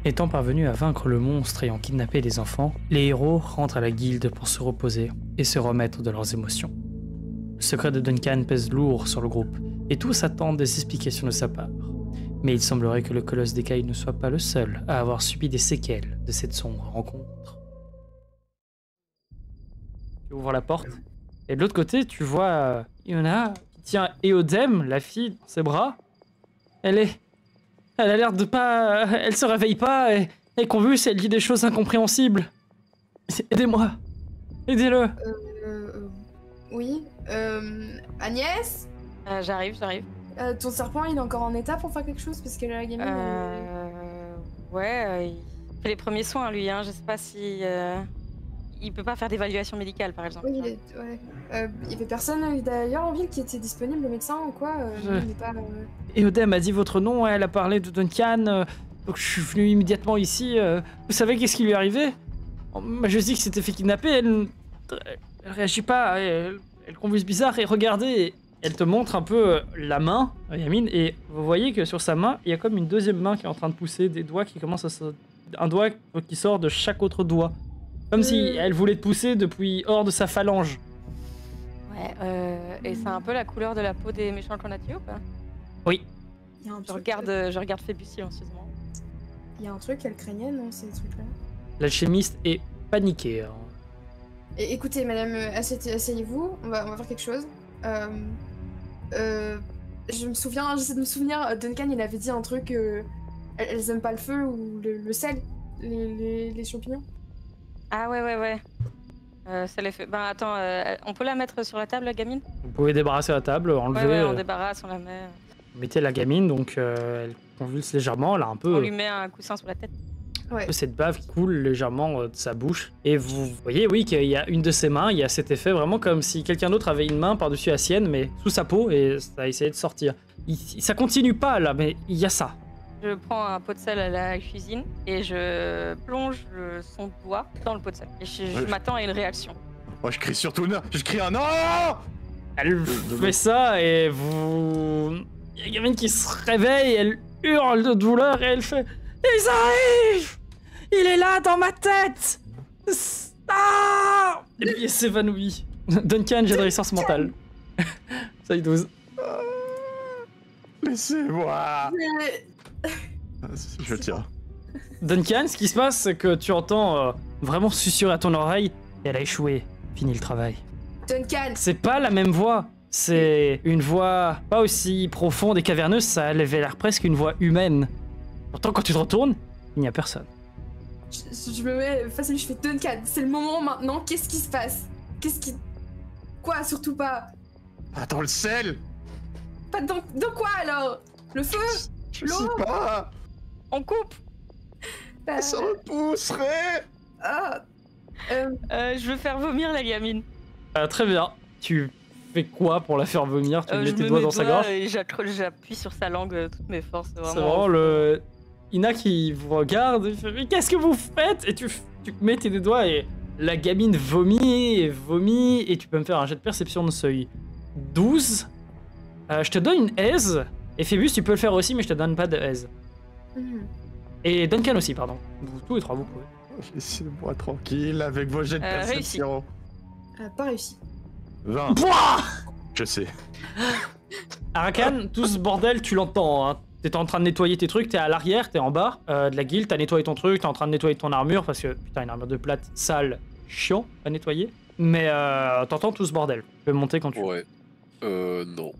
Étant parvenus à vaincre le monstre ayant kidnappé les enfants, les héros rentrent à la guilde pour se reposer et se remettre de leurs émotions. Le secret de Duncan pèse lourd sur le groupe, et tous attendent des explications de sa part. Mais il semblerait que le colosse d'écailles ne soit pas le seul à avoir subi des séquelles de cette sombre rencontre. Tu ouvres la porte, et de l'autre côté, tu vois Iona qui tient Eodem, la fille, dans ses bras. Elle a l'air de pas... Elle se réveille pas, et convulse, elle dit des choses incompréhensibles. Aidez-moi. Aidez-le. Oui. Agnès, J'arrive. ton serpent, il est encore en état pour faire quelque chose parce que la gamine... Ouais, il fait les premiers soins, lui. Hein. Je sais pas si... Il peut pas faire d'évaluation médicale, par exemple. Oui, il y avait personne d'ailleurs en ville qui était disponible, le médecin ou quoi il n'est pas... Eodem a dit votre nom, elle a parlé de Duncan, donc je suis venu immédiatement ici. Vous savez qu'est-ce qui lui est arrivé? Je dis que c'était fait kidnapper, elle réagit pas, elle convulse bizarre, et regardez, elle te montre un peu la main, Yamine, et vous voyez que sur sa main, il y a comme une deuxième main qui est en train de pousser, des doigts qui commencent à se... Un doigt qui sort de chaque autre doigt. Comme si elle voulait te pousser depuis hors de sa phalange. Ouais, et c'est un peu la couleur de la peau des méchants qu'on a tués ou pas? Oui. Je regarde Phébus silencieusement. Il y a un truc qu'elle craignait, non, ces trucs-là? L'alchimiste est paniqué. Hein. Et, écoutez, madame, asseyez-vous, on va faire quelque chose. J'essaie de me souvenir, Duncan, il avait dit un truc, elles aiment pas le feu ou le sel, les champignons. Ah ouais. Ça les fait... Ben attends, on peut la mettre sur la table, la gamine? Vous pouvez débarrasser la table, enlever... Ouais, on débarrasse, on la met... Mettez la gamine, donc elle convulse légèrement, elle a un peu... On lui met un coussin sur la tête. Un peu cette bave qui coule légèrement de sa bouche. Et vous voyez, oui, qu'il y a une de ses mains, il y a cet effet vraiment comme si quelqu'un d'autre avait une main par-dessus la sienne, mais sous sa peau, et ça a essayé de sortir. Ça continue pas, là, mais il y a ça. Je prends un pot de sel à la cuisine et je plonge son doigt dans le pot de sel. Et je m'attends à une réaction. Moi, je crie surtout non. Je crie un non. Elle fait ça et vous... Il y a une gamine qui se réveille, elle hurle de douleur et elle fait... Ils arrivent! Il est là dans ma tête! Ah! Et puis elle s'évanouit. Duncan, j'ai de résistance mentale. Ça y est, 12. Laissez-moi. Je tire. Duncan, ce qui se passe, c'est que tu entends vraiment susurrer à ton oreille. Elle a échoué. Fini le travail. Duncan! C'est pas la même voix. C'est une voix pas aussi profonde et caverneuse. Ça avait l'air presque une voix humaine. Pourtant, quand tu te retournes, il n'y a personne. Je me mets face à lui, je fais Duncan, c'est le moment maintenant, qu'est-ce qui se passe? Quoi, surtout pas? Attends, le sel. Pas dans quoi alors? Le feu? Je sais pas. On coupe. Ça repousserait. Je veux faire vomir la gamine. Très bien. Tu fais quoi pour la faire vomir? Tu mets tes doigts dans sa gorge? Et j'appuie sur sa langue toutes mes forces. C'est vraiment le... Ina qui vous regarde, il fait, mais qu'est-ce que vous faites? Et tu mets tes doigts et la gamine vomit, et tu peux me faire un jet de perception de seuil. 12. Je te donne une aise, et Phébus tu peux le faire aussi, mais je te donne pas de aise. Et Duncan aussi, pardon. Vous, tous les trois, vous pouvez. Laissez-moi tranquille avec vos jets de perception. Pas réussi. 20. Pouah! Je sais. Arakan, tout ce bordel, tu l'entends, hein. T'es en train de nettoyer tes trucs, t'es à l'arrière, t'es en bas de la guilde, t'as nettoyé ton truc, t'es en train de nettoyer ton armure parce que putain, une armure de plate sale, chiant à nettoyer. Mais t'entends tout ce bordel. Tu peux monter quand tu veux. Ouais. Non.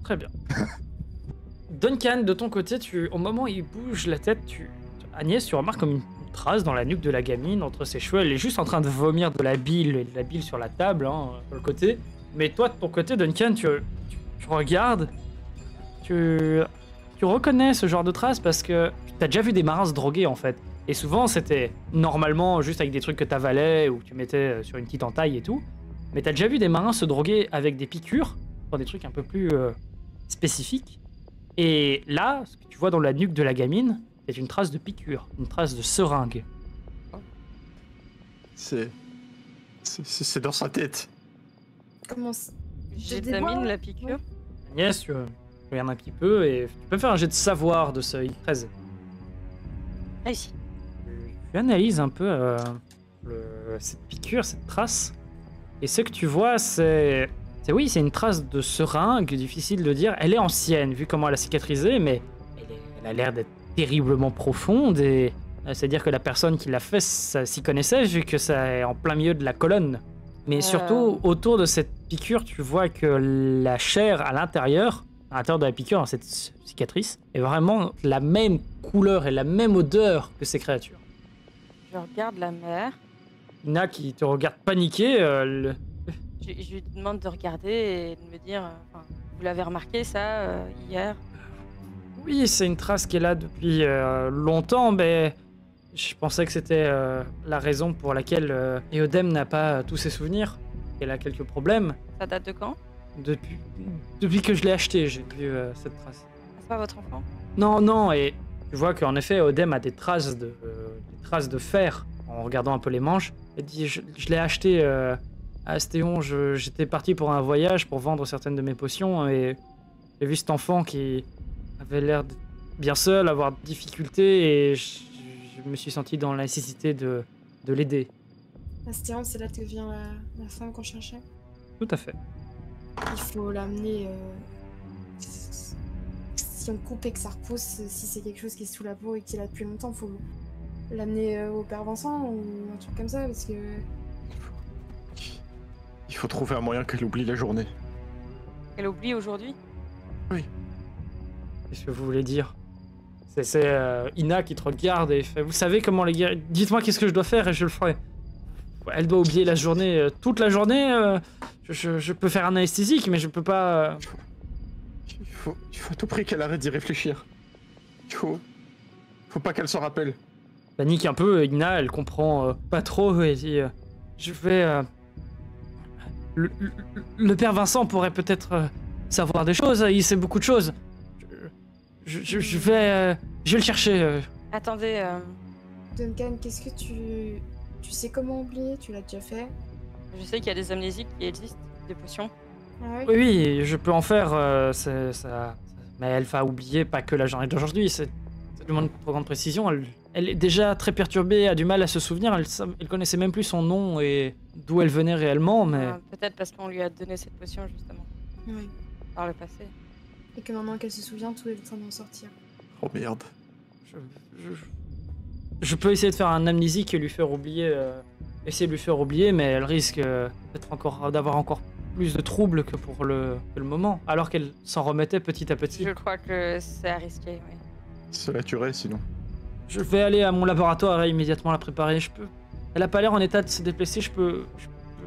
Très bien. Duncan, de ton côté, au moment où il bouge la tête, Agnès, tu remarques comme une trace dans la nuque de la gamine entre ses cheveux. Elle est juste en train de vomir de la bile et de la bile sur la table, hein, sur le côté. Mais toi, de ton côté, Duncan, tu regardes, tu reconnais ce genre de traces parce que t'as déjà vu des marins se droguer en fait. Et souvent c'était normalement juste avec des trucs que t'avalais ou que tu mettais sur une petite entaille et tout. Mais t'as déjà vu des marins se droguer avec des piqûres, dans des trucs un peu plus spécifiques. Et là, ce que tu vois dans la nuque de la gamine, c'est une trace de piqûre, une trace de seringue. C'est dans sa tête. Comment ça? J'examine la piqûre. Agnès, tu regardes un petit peu et tu peux faire un jet de savoir de seuil. 13. Réussi. Tu analyses un peu cette piqûre, cette trace. Et ce que tu vois, c'est une trace de seringue, difficile de dire. Elle est ancienne, vu comment elle a cicatrisé, mais elle a l'air d'être terriblement profonde. Et c'est-à-dire que la personne qui l'a fait s'y connaissait, vu que ça est en plein milieu de la colonne. Mais surtout, autour de cette piqûre, tu vois que la chair à l'intérieur de la piqûre, dans cette cicatrice, est vraiment la même couleur et la même odeur que ces créatures. Je regarde la mère. Ina qui te regarde paniqué. Je lui demande de regarder et de me dire, vous l'avez remarqué ça hier? Oui, c'est une trace qui est là depuis longtemps, mais je pensais que c'était la raison pour laquelle Eodem n'a pas tous ses souvenirs. Elle a quelques problèmes. Ça date de quand? Depuis que je l'ai acheté, j'ai vu cette trace. C'est pas votre enfant? Non, et tu vois qu'en effet, Eodem a des traces de fer en regardant un peu les manches. Elle dit, je l'ai acheté à Astéon, j'étais parti pour un voyage pour vendre certaines de mes potions et j'ai vu cet enfant qui avait l'air bien seul, avoir de difficultés et je me suis senti dans la nécessité de l'aider. Astéon, c'est là que vient la femme qu'on cherchait. Tout à fait. Il faut l'amener. Si on coupe et que ça repousse, si c'est quelque chose qui est sous la peau et qu'il a depuis longtemps, il faut l'amener au père Vincent ou un truc comme ça parce que. Il faut trouver un moyen qu'elle oublie la journée. Elle oublie aujourd'hui? Oui. Qu'est-ce que vous voulez dire? C'est Ina qui te regarde et fait, vous savez comment les guérir? Dites-moi qu'est-ce que je dois faire et je le ferai. Elle doit oublier la journée, toute la journée. Je peux faire un anesthésique, mais je peux pas. Il faut à tout prix qu'elle arrête d'y réfléchir. Il faut pas qu'elle s'en rappelle. Panique un peu, Ina, elle comprend pas trop et dit je vais. Le père Vincent pourrait peut-être savoir des choses, il sait beaucoup de choses. Je vais le chercher. Attendez. Duncan, qu'est-ce que tu sais comment oublier? Tu l'as déjà fait? Je sais qu'il y a des amnésiques qui existent, des potions. Ah ouais? Oui, je peux en faire, ça. Mais elle va oublier pas que la journée d'aujourd'hui, ça demande une trop grande précision. Elle est déjà très perturbée, a du mal à se souvenir, elle connaissait même plus son nom et d'où elle venait réellement, mais... Peut-être parce qu'on lui a donné cette potion, justement. Oui. Par le passé. Et que maintenant qu'elle se souvient, tout est en train d'en sortir. Oh merde. Je peux essayer de faire un amnésique et lui faire oublier... essayer de lui faire oublier, mais elle risque d'avoir encore plus de troubles que pour le moment, alors qu'elle s'en remettait petit à petit. Je crois que c'est à risquer, oui. Cela tuerait sinon. Je vais aller à mon laboratoire et immédiatement la préparer. Elle a pas l'air en état de se déplacer, je peux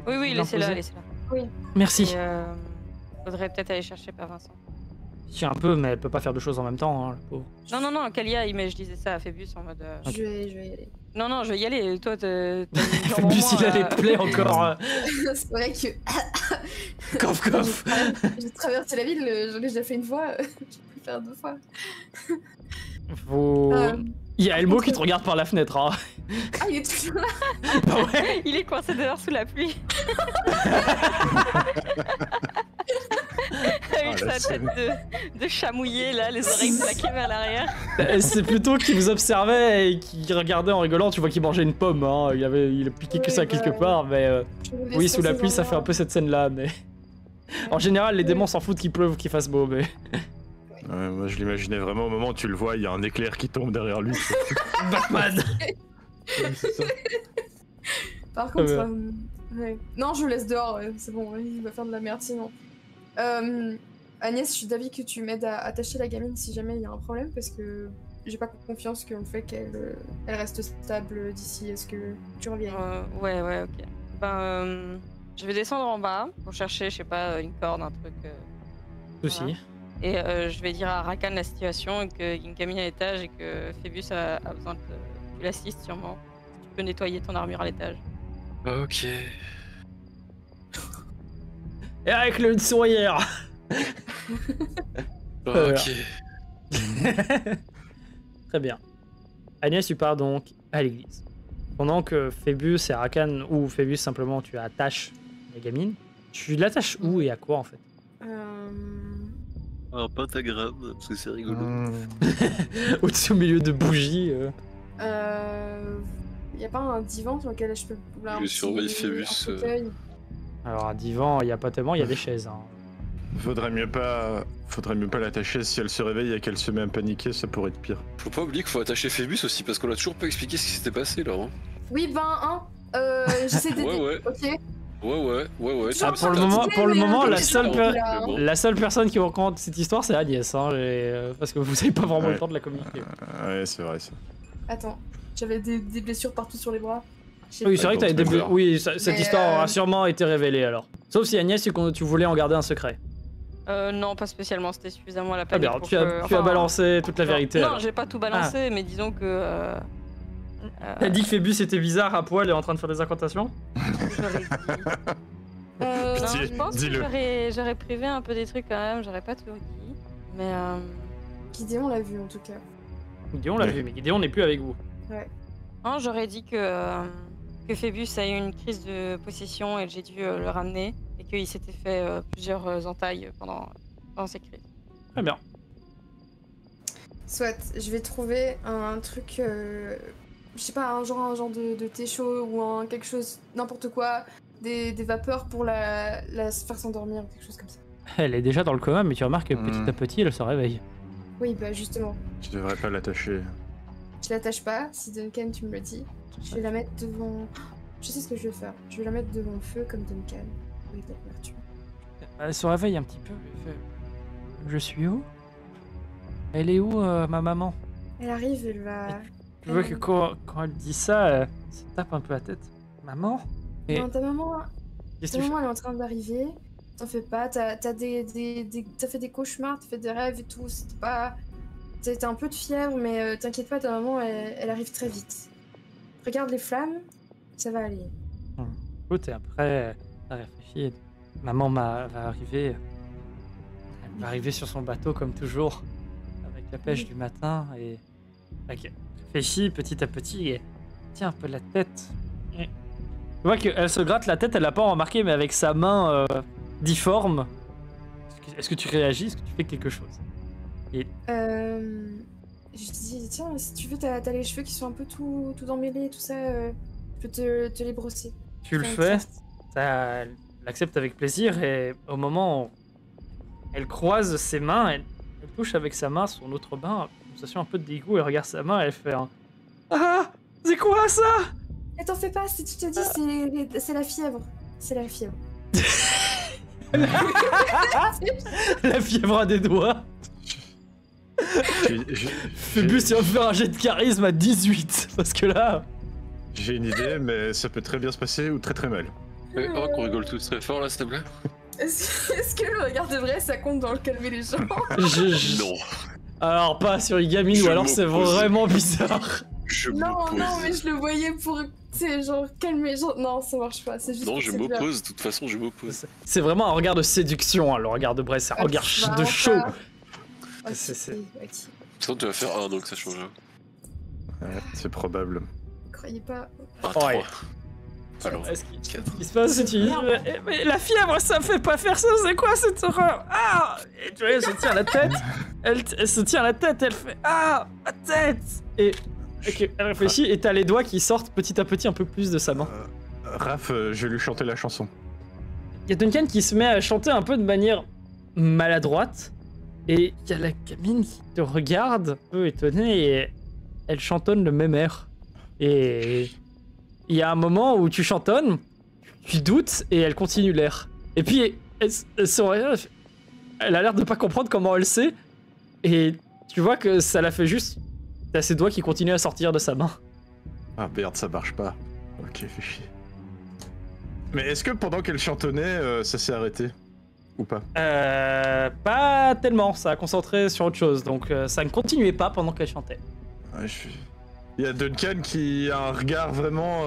Oui, laissez-la. Oui. Merci. Faudrait peut-être aller chercher Père Vincent. Si un peu, mais elle peut pas faire deux choses en même temps, hein, le pauvre. Non, Kalia, mais je disais ça à Phébus en mode... Je vais y aller. Non, je vais y aller. Toi, Phébus, il a les plaies encore. C'est vrai que... Coff. J'ai traversé la ville, j'en ai déjà fait une fois, je peux le faire deux fois. Il y a Elmo qui te regarde par la fenêtre. Hein. Ah, il est toujours là. Bah ouais. Il est coincé dehors sous la pluie. Avec sa tête de chat mouillé, là, les oreilles plaquées vers l'arrière. C'est plutôt qu'il vous observait et qu'il regardait en rigolant. Tu vois qu'il mangeait une pomme. Hein. Il a piqué que ça quelque part. Mais oui, sous la pluie, ça fait un peu cette scène-là. Mais en général, les démons s'en foutent qu'il pleuve ou qu'il fasse beau. Mais... Ouais, moi je l'imaginais vraiment au moment où tu le vois, il y a un éclair qui tombe derrière lui. Batman. Oui, c'est ça. Par contre, ouais. Non, je le laisse dehors, c'est bon, il va faire de la merde sinon. Agnès, je suis d'avis que tu m'aides à attacher la gamine si jamais il y a un problème, parce que j'ai pas confiance que le fait qu'elle reste stable d'ici à ce que tu reviennes. Ouais, ok. Je vais descendre en bas pour chercher, je sais pas, une corde, un truc. Aussi. Voilà. Et je vais dire à Rakan la situation, qu'il y a une gamine à l'étage et que Phébus a besoin que tu l'assistes sûrement. Tu peux nettoyer ton armure à l'étage. Ok. Et avec le sourire. Ok. Très bien. Agnès, tu pars donc à l'église. Pendant que Phébus et Rakan, ou Phébus simplement, tu attaches la gamine. Tu l'attaches où et à quoi en fait? Un pentagramme, parce que c'est rigolo. Au-dessus au milieu de bougies. y a pas un divan sur lequel je peux... Je surveille Phébus. Alors un divan, il y a pas tellement, il y a des chaises. Hein. Faudrait mieux pas l'attacher. Si elle se réveille et qu'elle se met à paniquer, ça pourrait être pire. Faut pas oublier qu'il faut attacher Phébus aussi, parce qu'on a toujours pas expliqué ce qui s'était passé là. Hein. Oui, j'essaie d'aider, Ouais. ok. Ouais. Ah, pour le moment, la Bon. seule personne qui raconte cette histoire, c'est Agnès, hein, parce que vous avez pas vraiment Ouais. le temps de la communiquer. Ouais, c'est vrai ça. Attends, j'avais des blessures partout sur les bras. Oui, c'est vrai que t'avais des... D'accord. Oui, cette Mais, histoire a sûrement été révélée alors. Sauf si Agnès, tu voulais en garder un secret. Non, pas spécialement, c'était suffisamment la Très panique. bien, pour tu as enfin, balancé toute la vérité. Non, alors. j'ai pas tout balancé, mais disons que. T'as dit que Phébus était bizarre à poil et en train de faire des incantations? J'aurais dit. Non, je pense que j'aurais privé un peu des trucs quand même, j'aurais pas tout dit. Mais. Gideon l'a vu en tout cas. Gideon l'a vu, mais Gideon n'est plus avec vous. Non, j'aurais dit que Phébus a eu une crise de possession et que j'ai dû le ramener et qu'il s'était fait plusieurs entailles pendant ces crises. Très bien. Soit, je vais trouver un truc, je sais pas, un genre de thé chaud ou quelque chose, n'importe quoi, des vapeurs pour la faire s'endormir, quelque chose comme ça. Elle est déjà dans le coma, mais tu remarques que petit à petit, elle se réveille. Oui, bah justement. Tu devrais pas l'attacher. Je l'attache pas, si Duncan tu me le dis. Je vais la mettre devant... Je sais ce que je vais faire. Je vais la mettre devant le feu comme Duncan, avec la couverture. Elle se réveille un petit peu. Elle fait... Je suis où? Elle est où, ma maman? Elle arrive, elle va... Tu vois que quand elle dit ça, elle se tape un peu la tête. Maman? Et Non, ta maman, qu'est-ce que ta tu maman elle est en train d'arriver. T'en fais pas, t'as fait des cauchemars, t'as fait des rêves et tout. C'était pas... T'as un peu de fièvre, mais t'inquiète pas, ta maman, elle arrive très vite. Regarde les flammes, ça va aller. Écoute, et après, t'as réfléchi. Maman va arriver. Elle va arriver sur son bateau comme toujours, avec la pêche du matin et réfléchit petit à petit et tient un peu la tête. Et... Tu vois qu'elle se gratte la tête, elle l'a pas remarqué, mais avec sa main difforme. Est-ce que tu réagis? Est-ce que tu fais quelque chose? Je dis, tiens, si tu veux, t'as les cheveux qui sont un peu tout emmêlés, tout ça, je peux te les brosser. Tu le Faire une fais, sieste. elle l'accepte avec plaisir et au moment où elle croise ses mains, elle touche avec sa main son autre main, une sensation un peu de dégoût, elle regarde sa main et elle fait un... Ah! C'est quoi ça? Mais t'en fais pas, si tu te dis, c'est la fièvre. C'est la fièvre. La fièvre à des doigts. Phébus, il va faire un jet de charisme à 18, parce que là... J'ai une idée, mais ça peut très bien se passer ou très très mal. Oh, qu'on rigole tous très fort là, s'il te plaît. Est-ce que le regard de vrai, ça compte dans le calmer les gens? Non. Alors, pas sur Igamine, Je ou alors c'est m'oppose. vraiment bizarre. Je Non, m'oppose. non, mais je le voyais pour, tu sais, genre, calmer les gens. Non, ça marche pas, c'est juste Non, pour je cette fleur. m'oppose, de toute façon, je m'oppose. C'est vraiment un regard de séduction, hein, le regard de Brett, c'est un regard de chaud. Ok, C'est- ok. Sinon, tu vas faire 1, donc ça change. Ouais, c'est probable. Croyez pas. 1, Ouais. 3. Alors, Est-ce qu'il 4. se passe si tu dis mais la fièvre, ça me fait pas faire ça, c'est quoi cette horreur? Ah! Et tu vois, elle se tient la tête, elle se tient la tête, elle fait ah! Ma tête! Et ok, elle réfléchit et t'as les doigts qui sortent petit à petit un peu plus de sa main. Raph, je vais lui chanter la chanson. Il y a Duncan qui se met à chanter un peu de manière maladroite. Et il y a la gamine qui te regarde, un peu étonnée, et elle chantonne le même air. Et il y a un moment où tu chantonnes, tu doutes, et elle continue l'air. Et puis, elle se regarde, elle a l'air de pas comprendre comment elle sait. Et tu vois que ça la fait juste... T'as ses doigts qui continuent à sortir de sa main. Ah merde, ça marche pas. Ok, fais chier. Mais est-ce que pendant qu'elle chantonnait, ça s'est arrêté? Ou pas? Pas tellement, ça a concentré sur autre chose, donc ça ne continuait pas pendant qu'elle chantait. Ouais, il y a Duncan qui a un regard vraiment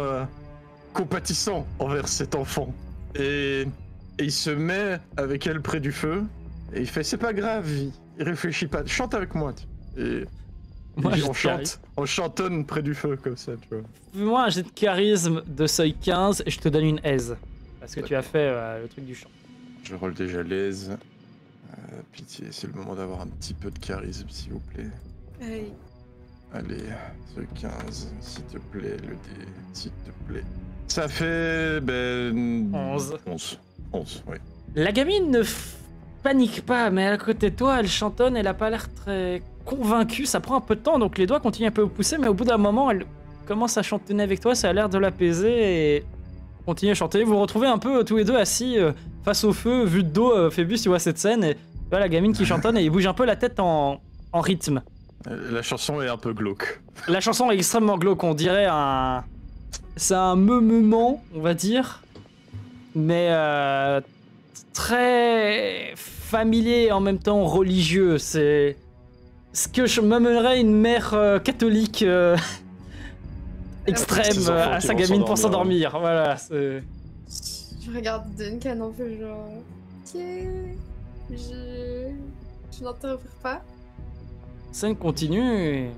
compatissant envers cet enfant. Et il se met avec elle près du feu, et il fait c'est pas grave, il réfléchit pas, chante avec moi. Et Moi, j'ai on de charisme. chante, on chantonne près du feu comme ça, tu vois. Fais-moi un jet de charisme de seuil 15 et je te donne une aise. Parce que tu as fait le truc du chant. Je roule déjà l'aise. Pitié, c'est le moment d'avoir un petit peu de charisme, s'il vous plaît. Allez. Allez, ce 15, s'il te plaît, le dé, s'il te plaît. Ça fait... 11. 11, oui. La gamine ne panique pas, mais à côté de toi, elle chantonne, elle a pas l'air très convaincue, ça prend un peu de temps, donc les doigts continuent un peu à pousser, mais au bout d'un moment, elle commence à chantonner avec toi, ça a l'air de l'apaiser, et continue à chanter. Vous vous retrouvez un peu tous les deux assis face au feu, vue de dos, Phébus, tu vois cette scène, et tu vois la gamine qui chantonne, et il bouge un peu la tête en rythme. La chanson est un peu glauque. La chanson est extrêmement glauque, on dirait un... C'est un meumement, on va dire, mais très familier et en même temps religieux. C'est ce que je m'amènerais une mère catholique extrême à sa gamine pour s'endormir. Voilà. Je regarde Duncan un peu genre... Ok... Je n'interprète pas. Scène continue.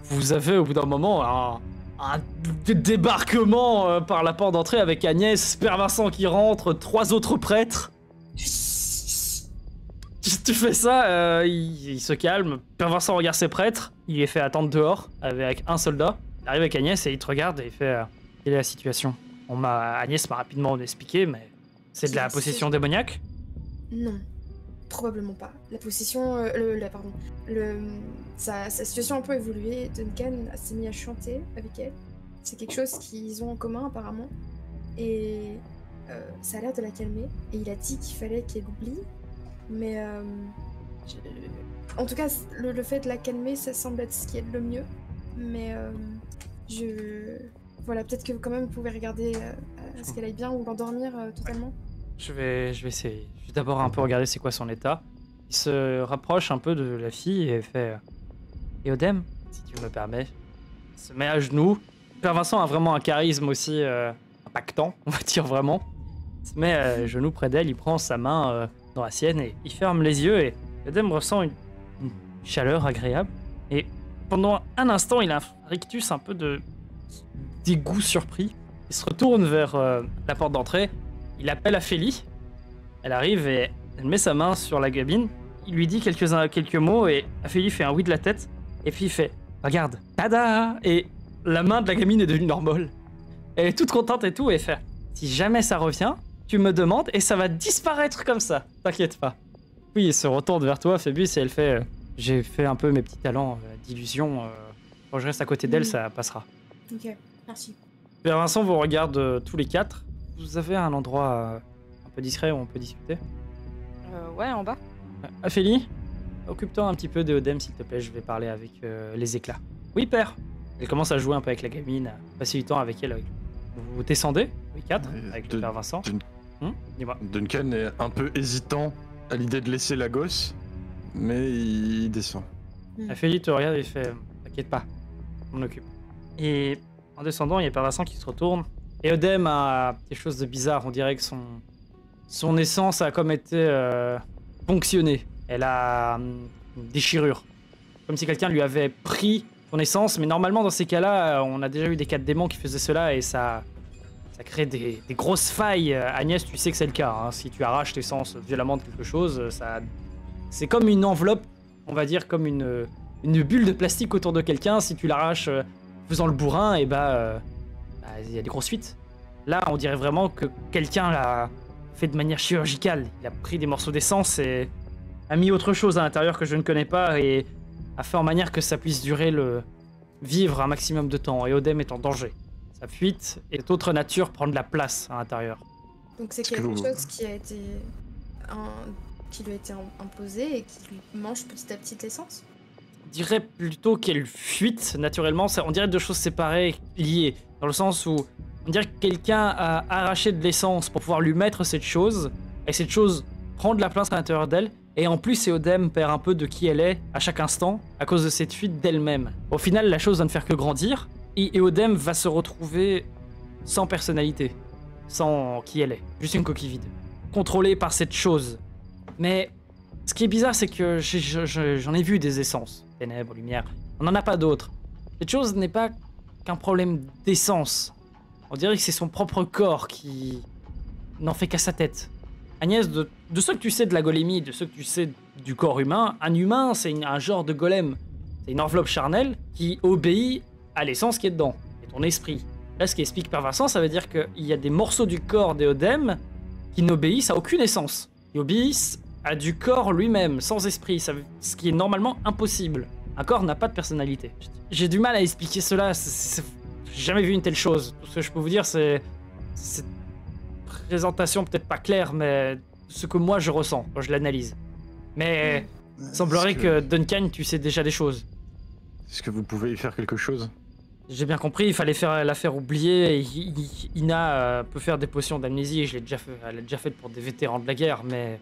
Vous avez au bout d'un moment un débarquement par la porte d'entrée avec Agnès, Père Vincent qui rentre, 3 autres prêtres. Tu fais ça, il se calme. Père Vincent regarde ses prêtres, il les fait attendre dehors avec un soldat. Il arrive avec Agnès et il te regarde et il fait quelle est la situation? Agnès m'a rapidement expliqué, mais c'est de la possession démoniaque? Non, probablement pas. La possession, sa situation a un peu évolué. Duncan s'est mis à chanter avec elle. C'est quelque chose qu'ils ont en commun apparemment. Et ça a l'air de la calmer. Et il a dit qu'il fallait qu'elle oublie. Mais en tout cas, le fait de la calmer, ça semble être ce qui est le mieux. Mais voilà, peut-être que quand même vous pouvez regarder à ce qu'elle aille bien ou l'endormir totalement. Je vais essayer. Je vais d'abord un peu regarder c'est quoi son état. Il se rapproche un peu de la fille et fait Éodème, si tu me permets. Il se met à genoux. Père Vincent a vraiment un charisme aussi impactant, on va dire vraiment. Il se met à genoux près d'elle, il prend sa main dans la sienne et il ferme les yeux et Éodème ressent une chaleur agréable. Et pendant un instant, il a un rictus un peu de dégoût surpris. Il se retourne vers la porte d'entrée. Il appelle Ophélie. Elle arrive et elle met sa main sur la gamine. Il lui dit quelques mots et Ophélie fait un oui de la tête. Et puis il fait « Regarde, tada !» Et la main de la gamine est devenue normale. Elle est toute contente et tout et fait « Si jamais ça revient, tu me demandes et ça va disparaître comme ça. T'inquiète pas. » Puis il se retourne vers toi, Phébus, et elle fait « J'ai fait un peu mes petits talents d'illusion. Quand je reste à côté d'elle, ça passera. » Ok, merci. Père Vincent vous regarde tous les 4. Vous avez un endroit un peu discret où on peut discuter? Ouais, en bas. Ophélie, occupe-toi un petit peu d'Éodème, s'il te plaît, je vais parler avec les éclats. Oui, père. Elle commence à jouer un peu avec la gamine, passer du temps avec elle. Vous descendez, les 4, avec le Père Vincent. Dis-moi. Duncan est un peu hésitant à l'idée de laisser la gosse, mais il descend. Ophélie te regarde et fait t'inquiète pas, on occupe. Et en descendant, il y a Père Vincent qui se retourne. Éodème a quelque chose de bizarre, on dirait que son essence a comme été ponctionnée. Elle a une déchirure. Comme si quelqu'un lui avait pris son essence, mais normalement dans ces cas-là, on a déjà eu des cas de démons qui faisaient cela et ça crée des grosses failles. Agnès, tu sais que c'est le cas, hein. Si tu arraches l'essence violemment de quelque chose, c'est comme une enveloppe, on va dire comme une bulle de plastique autour de quelqu'un. Si tu l'arraches faisant le bourrin, et il y a des grosses fuites. Là, on dirait vraiment que quelqu'un l'a fait de manière chirurgicale. Il a pris des morceaux d'essence et a mis autre chose à l'intérieur que je ne connais pas et a fait en manière que ça puisse vivre un maximum de temps. Et Éodème est en danger. Sa fuite et d'autres natures prendre de la place à l'intérieur. Donc c'est quelque chose qui lui a été imposé et qui lui mange petit à petit l'essence? Je dirais plutôt qu'elle fuite naturellement. On dirait deux choses séparées, liées. Dans le sens où on dirait que quelqu'un a arraché de l'essence pour pouvoir lui mettre cette chose, et cette chose prend de la place à l'intérieur d'elle, et en plus Éodème perd un peu de qui elle est à chaque instant, à cause de cette fuite d'elle-même. Au final, la chose va ne faire que grandir, et Éodème va se retrouver sans personnalité, sans qui elle est, juste une coquille vide, contrôlée par cette chose. Mais ce qui est bizarre, c'est que j'en ai vu des essences, ténèbres, lumière, on n'en a pas d'autres. Cette chose n'est pas qu'un problème d'essence. On dirait que c'est son propre corps qui n'en fait qu'à sa tête. Agnès, de ce que tu sais de la golémie, de ce que tu sais du corps humain, un humain, c'est un genre de golem. C'est une enveloppe charnelle qui obéit à l'essence qui est dedans, et ton esprit. Là, ce qui explique Père-Vincent, ça veut dire qu'il y a des morceaux du corps d'Éodème qui n'obéissent à aucune essence. Ils obéissent à du corps lui-même, sans esprit, ce qui est normalement impossible. Un corps n'a pas de personnalité. J'ai du mal à expliquer cela, j'ai jamais vu une telle chose. Tout ce que je peux vous dire, c'est présentation peut-être pas claire, mais ce que moi je ressens quand je l'analyse. Mais il semblerait que Duncan, tu sais déjà des choses. Est-ce que vous pouvez y faire quelque chose? J'ai bien compris, il fallait la faire oublier. Et Ina peut faire des potions d'amnésie, elle l'a déjà fait pour des vétérans de la guerre, mais...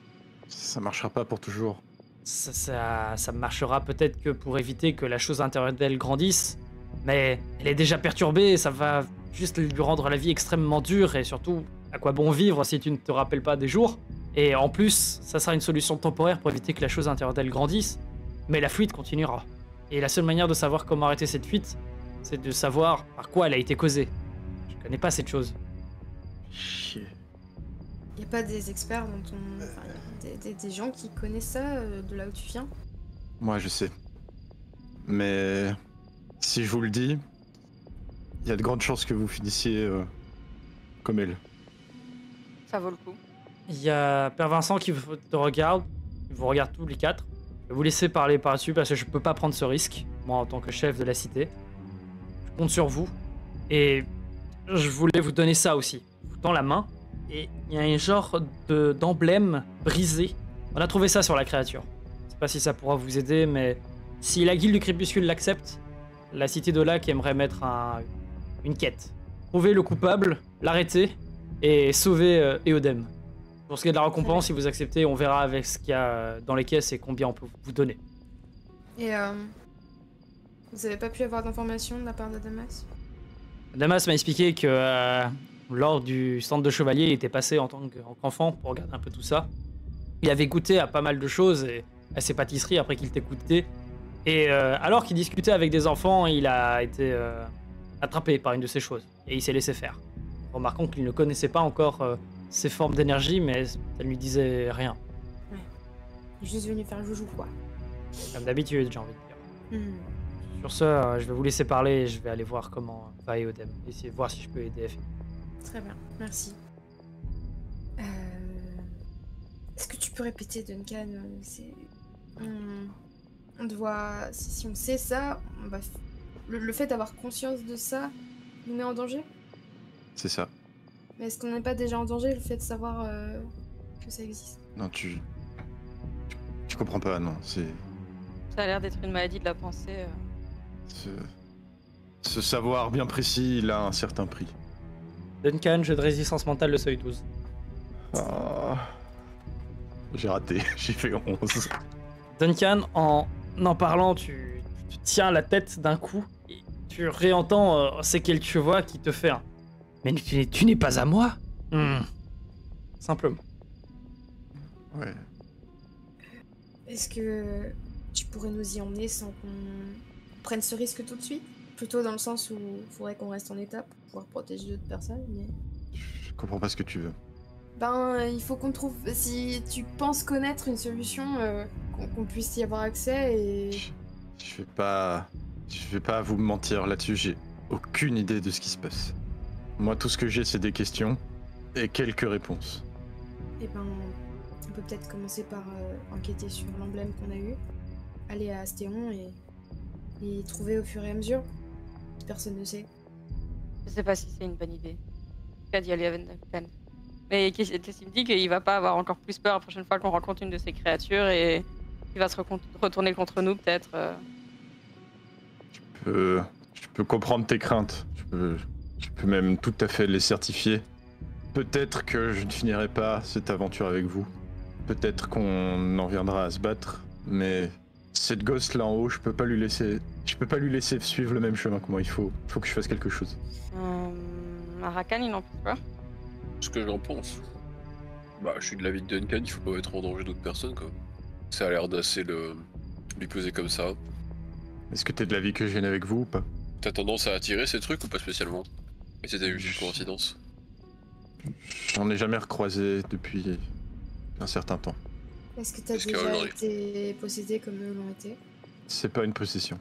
Ça marchera pas pour toujours. Ça marchera peut-être que pour éviter que la chose intérieure d'elle grandisse, mais elle est déjà perturbée, et ça va juste lui rendre la vie extrêmement dure, et surtout, à quoi bon vivre si tu ne te rappelles pas des jours? Et en plus, ça sera une solution temporaire pour éviter que la chose intérieure d'elle grandisse, mais la fuite continuera. Et la seule manière de savoir comment arrêter cette fuite, c'est de savoir par quoi elle a été causée. Je connais pas cette chose. Chier. Y a pas des experts dans ton... Enfin, des gens qui connaissent ça de là où tu viens? Moi, je sais. Mais si je vous le dis, il y a de grandes chances que vous finissiez comme elle. Ça vaut le coup. Il y a Père Vincent qui te regarde, il vous regarde tous les quatre. Je vais vous laisser parler par-dessus parce que je peux pas prendre ce risque, moi en tant que chef de la cité. Je compte sur vous. Et je voulais vous donner ça aussi. Je vous tends la main. Et il y a un genre d'emblème brisé. On a trouvé ça sur la créature. Je sais pas si ça pourra vous aider, mais si la guilde du crépuscule l'accepte, la cité d'Olak aimerait mettre une quête. Trouver le coupable, l'arrêter et sauver Éodème. Pour ce qui est de la récompense, si vous acceptez, on verra avec ce qu'il y a dans les caisses et combien on peut vous donner. Et vous avez pas pu avoir d'informations de la part de Damas? Damas m'a expliqué que lors du stand de chevalier, il était passé en tant qu'enfant pour regarder un peu tout ça. Il avait goûté à pas mal de choses et à ses pâtisseries après qu'il t'ait goûté. Et alors qu'il discutait avec des enfants, il a été attrapé par une de ces choses et il s'est laissé faire. Remarquons qu'il ne connaissait pas encore ces formes d'énergie, mais ça ne lui disait rien. Ouais. Il est juste venu faire joujou, quoi. Comme d'habitude, j'ai envie de dire. Sur ce, je vais vous laisser parler et je vais aller voir comment va Éodème. Essayer de voir si je peux aider Effie. Très bien, merci. Est-ce que tu peux répéter, Duncan? On doit... Si on sait ça, on va... Le fait d'avoir conscience de ça nous met en danger? C'est ça. Mais est-ce qu'on n'est pas déjà en danger, le fait de savoir que ça existe? Non, tu comprends pas, non. C'est... Ça a l'air d'être une maladie de la pensée. Ce savoir bien précis, il a un certain prix. Duncan, jeu de résistance mentale, le seuil 12. Ah... J'ai raté, j'ai fait 11. Duncan, en parlant, tu tiens la tête d'un coup et tu réentends ces quelques voix qui te font un... Mais tu n'es pas à moi. Simplement. Ouais. Est-ce que tu pourrais nous y emmener sans qu'on prenne ce risque tout de suite? Plutôt dans le sens où il faudrait qu'on reste en état pour pouvoir protéger d'autres personnes, mais... Je comprends pas ce que tu veux. Ben, il faut qu'on trouve... Si tu penses connaître une solution, qu'on puisse y avoir accès et... Je vais pas vous mentir là-dessus, j'ai aucune idée de ce qui se passe. Moi, tout ce que j'ai, c'est des questions et quelques réponses. Eh ben, on peut peut-être commencer par enquêter sur l'emblème qu'on a eu, aller à Astéon et trouver au fur et à mesure. Personne ne sait. Je sais pas si c'est une bonne idée. Qu'a dit aller avec Duncan. Mais qu'est-ce qu'il me dit qu'il va pas avoir encore plus peur la prochaine fois qu'on rencontre une de ces créatures et qu'il va se retourner contre nous peut-être. Je peux comprendre tes craintes. Je peux même tout à fait les certifier. Peut-être que je ne finirai pas cette aventure avec vous. Peut-être qu'on en viendra à se battre, mais cette gosse là en haut, je peux pas lui laisser suivre le même chemin que moi. Il faut que je fasse quelque chose. Arakan, il en pense quoi? Ce que j'en pense. Bah, je suis de l'avis de Duncan, il faut pas mettre en danger d'autres personnes, quoi. Ça a l'air d'assez lui peser comme ça. Est-ce que t'es de l'avis que je vienne avec vous ou pas? T'as tendance à attirer ces trucs ou pas spécialement? Et c'était juste une coïncidence? J'en ai jamais recroisé depuis un certain temps. Est-ce que t'as Est-ce déjà qu'aujourd'hui- été possédé comme eux l'ont été? C'est pas une possession.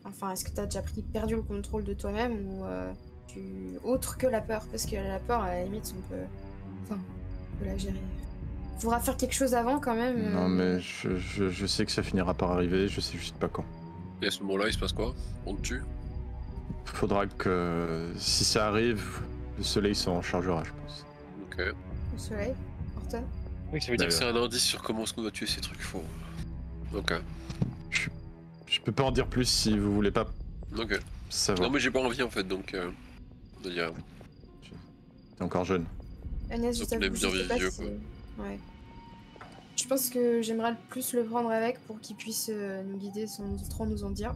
Enfin, est-ce que t'as déjà perdu le contrôle de toi-même ou autre que la peur? Parce que la peur, à la limite, on peut la gérer. Faudra faire quelque chose avant quand même. Non, mais je sais que ça finira par arriver, je sais juste pas quand. Et à ce moment-là, il se passe quoi? On te tue? Faudra que, si ça arrive, le soleil s'en chargera, je pense. Ok. Le soleil, Horton. Oui, ça veut dire que c'est un indice sur comment est-ce qu'on doit tuer ces trucs faux. Ok. Je peux pas en dire plus si vous voulez pas Ok. savoir. Non, mais j'ai pas envie en fait, donc. De dire. T'es encore jeune. Agnès, je Donc, on t'avoue, aime je bien sais pas vieux, si... quoi. Ouais. Je pense que j'aimerais plus le prendre avec pour qu'il puisse nous guider sans trop nous en dire.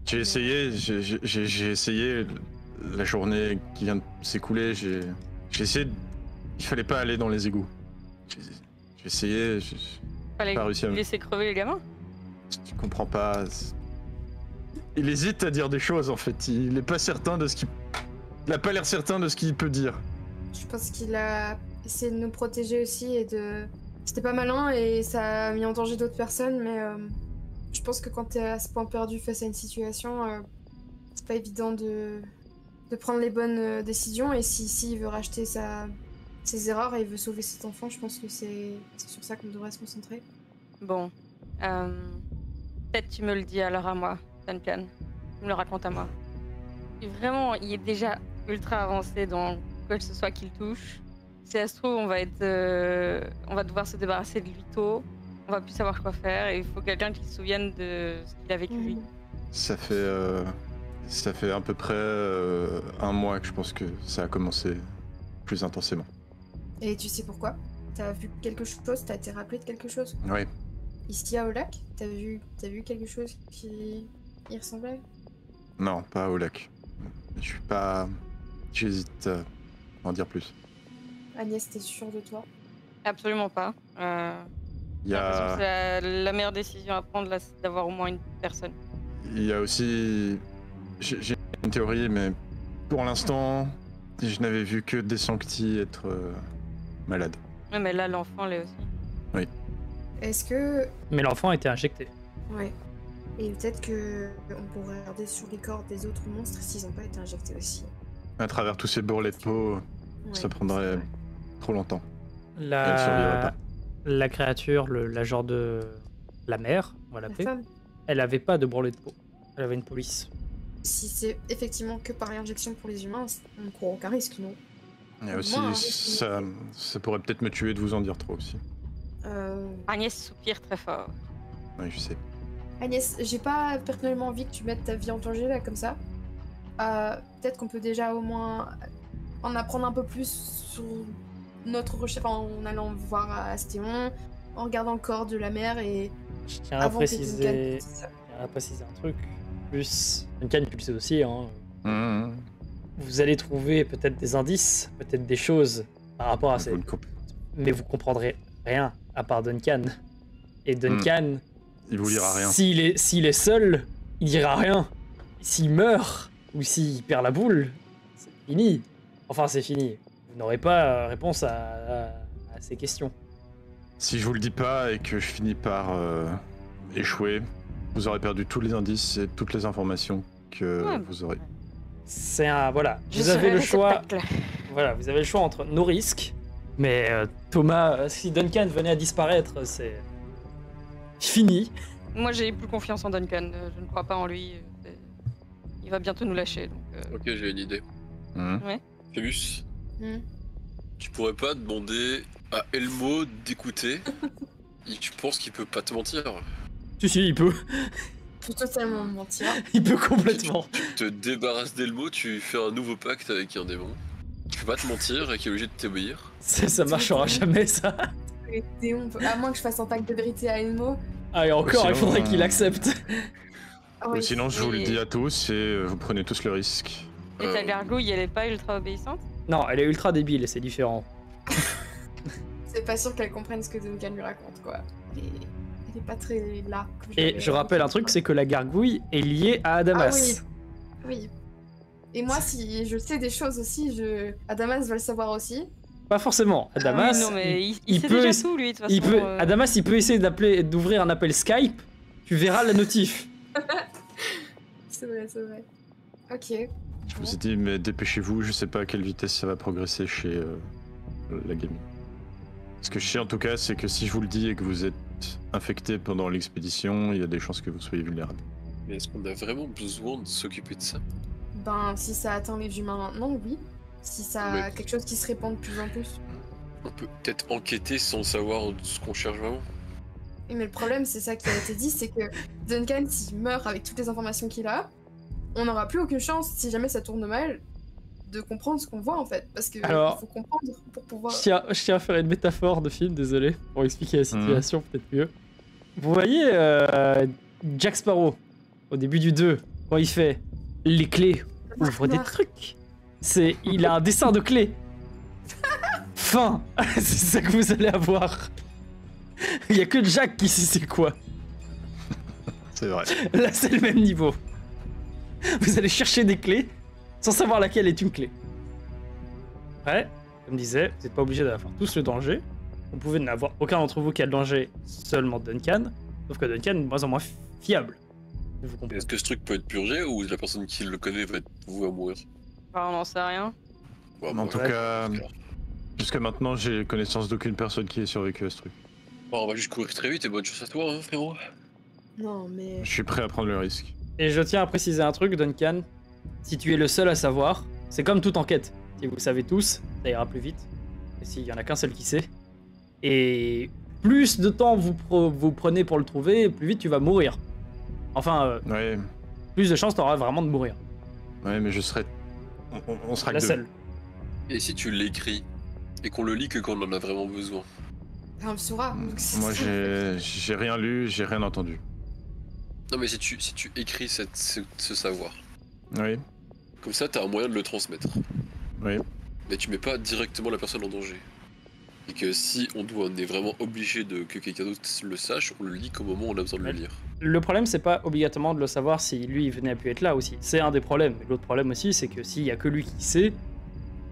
J'ai essayé, j'ai essayé la journée qui vient de s'écouler, j'ai essayé il fallait pas aller dans les égouts. J'ai essayé, j'ai Fallait pas réussi à me... laisser crever les gamins. Tu comprends pas. Il hésite à dire des choses en fait, il est pas certain de ce qu'il... Il a pas l'air certain de ce qu'il peut dire. Je pense qu'il a essayé de nous protéger aussi et de... C'était pas malin et ça a mis en danger d'autres personnes, mais je pense que quand t'es à ce point perdu face à une situation, c'est pas évident de prendre les bonnes décisions. Et si il veut racheter ses erreurs et il veut sauver cet enfant, je pense que c'est sur ça qu'on devrait se concentrer. Bon. Peut-être tu me le dis alors à moi, Duncan. Tu me le racontes à moi. Et vraiment, il est déjà ultra avancé dans quoi que ce soit qu'il touche. Si ça se trouve, on va devoir se débarrasser de lui tôt. On va plus savoir quoi faire et il faut quelqu'un qui se souvienne de ce qu'il a vécu lui. Ça fait à peu près 1 mois que je pense que ça a commencé plus intensément. Et tu sais pourquoi? T'as vu quelque chose? T'as été rappelé de quelque chose? Oui. Ici à Olac, t'as vu quelque chose qui y ressemblait? Non, pas au lac. Je suis pas... J'hésite à en dire plus. Agnès, t'es sûre de toi? Absolument pas. Il y J'ai l'impression a... que c'est la meilleure décision à prendre là, c'est d'avoir au moins une personne. Il y a aussi... J'ai une théorie, mais pour l'instant, je n'avais vu que des sanctis être malades. Ouais, mais là, l'enfant l'est aussi. Est-ce que... Mais l'enfant a été injecté. Ouais. Et peut-être que on pourrait regarder sur les corps des autres monstres s'ils n'ont pas été injectés aussi. À travers tous ces bourrelets de peau, Ouais, ça prendrait c'est vrai. trop longtemps. Elle ne survivrait pas. La créature, la genre de... La mère, on va La l'appeler, femme, elle avait pas de bourrelet de peau. Elle avait une police. si c'est effectivement que par injection pour les humains, on ne court aucun risque, non? Il y a aussi... Moi, ça pourrait peut-être me tuer de vous en dire trop aussi. Agnès soupire très fort. Oui, je sais. Agnès, j'ai pas personnellement envie que tu mettes ta vie en danger là comme ça. Peut-être qu'on peut déjà au moins en apprendre un peu plus sur notre recherche, en allant voir Astéon, en regardant le corps de la mère et Je tiens à avant que Duncan préciser... dise ça. Je tiens à préciser un truc. Plus, Duncan, tu le sais aussi, hein. Mmh. Vous allez trouver peut-être des indices, peut-être des choses par rapport à ces... Vous ne comp- Mais vous comprendrez rien à part Duncan. Et Duncan, Il vous lira rien. s'il est seul, il dira rien. S'il meurt, ou s'il perd la boule, c'est fini. Enfin, c'est fini. Vous n'aurez pas réponse à ces questions. Si je vous le dis pas et que je finis par échouer, vous aurez perdu tous les indices et toutes les informations que Ouais, vous aurez. C'est un... Voilà. Je Vous serai avez le choix... réceptacle. Voilà, vous avez le choix entre nos risques, mais Thomas, si Duncan venait à disparaître, c'est fini. Moi, j'ai plus confiance en Duncan. Je ne crois pas en lui. Il va bientôt nous lâcher. Donc, Ok, j'ai une idée. Mmh. Phébus, Hmm. tu pourrais pas demander à Elmo d'écouter? Tu penses qu'il peut pas te mentir? Si, il peut. Faut totalement mentir. Il peut complètement. Tu te débarrasses d'Elmo, tu fais un nouveau pacte avec un démon. Tu peux pas te mentir et qui est obligé de t'obéir. Ça marchera jamais, ça. Et Théon peut- À moins que je fasse un pacte de vérité à Elmo. Ah, et encore, Sinon, il faudrait qu'il accepte. Ah Ou oui, sinon, je vous le Et- dis à tous et vous prenez tous le risque. Et ta gargouille, elle est pas ultra obéissante? Non, elle est ultra débile et c'est différent. c'est pas sûr qu'elle comprenne ce que Duncan lui raconte, quoi. Elle est pas très là. comme Et l'avais je rappelle un truc, c'est que la gargouille est liée à Adamas. Ah oui. Et moi, si je sais des choses aussi, Adamas va le savoir aussi. Pas forcément. Adamas, Oui, non, mais il il sait peut déjà essa- tout, lui, de toute façon. il peut, Adamas, il peut essayer d'ouvrir un appel Skype. Tu verras la notif. c'est vrai. Ok. Je me suis dit, mais dépêchez-vous, je sais pas à quelle vitesse ça va progresser chez la gamine. Ce que je sais en tout cas, c'est que si je vous le dis et que vous êtes infecté pendant l'expédition, il y a des chances que vous soyez vulnérable. Mais est-ce qu'on a vraiment besoin de s'occuper de ça? Ben, si ça atteint les humains maintenant, oui. Si ça a quelque chose qui se répand de plus en plus. On peut peut-être enquêter sans savoir ce qu'on cherche vraiment. Oui, mais le problème, c'est ça qui a été dit, c'est que Duncan, s'il meurt avec toutes les informations qu'il a, on n'aura plus aucune chance, si jamais ça tourne mal, de comprendre ce qu'on voit en fait. Parce que il faut comprendre pour pouvoir... Je tiens à faire une métaphore de film, désolé, pour expliquer la situation peut-être mieux. Vous voyez Jack Sparrow, au début du 2, quand il fait les clés ouvrent des trucs. Il a un dessin de clés. Fin. C'est ça que vous allez avoir. Il y a que Jack qui sait c'est quoi. C'est vrai. Là, c'est le même niveau. Vous allez chercher des clés sans savoir laquelle est une clé. Après, comme je disais, vous n'êtes pas obligé d'avoir tous le danger. Vous pouvez n'avoir aucun d'entre vous qui a le danger, seulement Duncan. Sauf que Duncan est de moins en moins fiable. Vous comprenez. Est-ce que ce truc peut être purgé ou la personne qui le connaît va être vouée à mourir? Bah, on n'en sait rien. Ouais, En tout cas, jusqu'à maintenant, j'ai connaissance d'aucune personne qui ait survécu à ce truc. Bon, on va juste courir très vite et bonne chance à toi, hein, frérot. Non, mais... Je suis prêt à prendre le risque. Et je tiens à préciser un truc, Duncan. Si tu es le seul à savoir, c'est comme toute enquête. Si vous le savez tous, ça ira plus vite. Et s'il y en a qu'un seul qui sait. Et plus de temps vous prenez pour le trouver, plus vite tu vas mourir. Enfin, Ouais, plus de chances t'auras vraiment de mourir. ouais, mais je serai... On sera La que deux. seule. Et si tu l'écris et qu'on le lit que quand on en a vraiment besoin? Un Psura. Moi, j'ai rien lu, j'ai rien entendu. Non mais si tu écris ce savoir, Oui, comme ça t'as un moyen de le transmettre. oui. Mais tu mets pas directement la personne en danger. Et que si on est vraiment obligé que quelqu'un d'autre le sache, on le lit qu'au moment où on a besoin de le lire. Le problème, c'est pas obligatoirement de le savoir si lui il venait à pu être là aussi. C'est un des problèmes. Mais l'autre problème aussi, c'est que s'il y a que lui qui sait,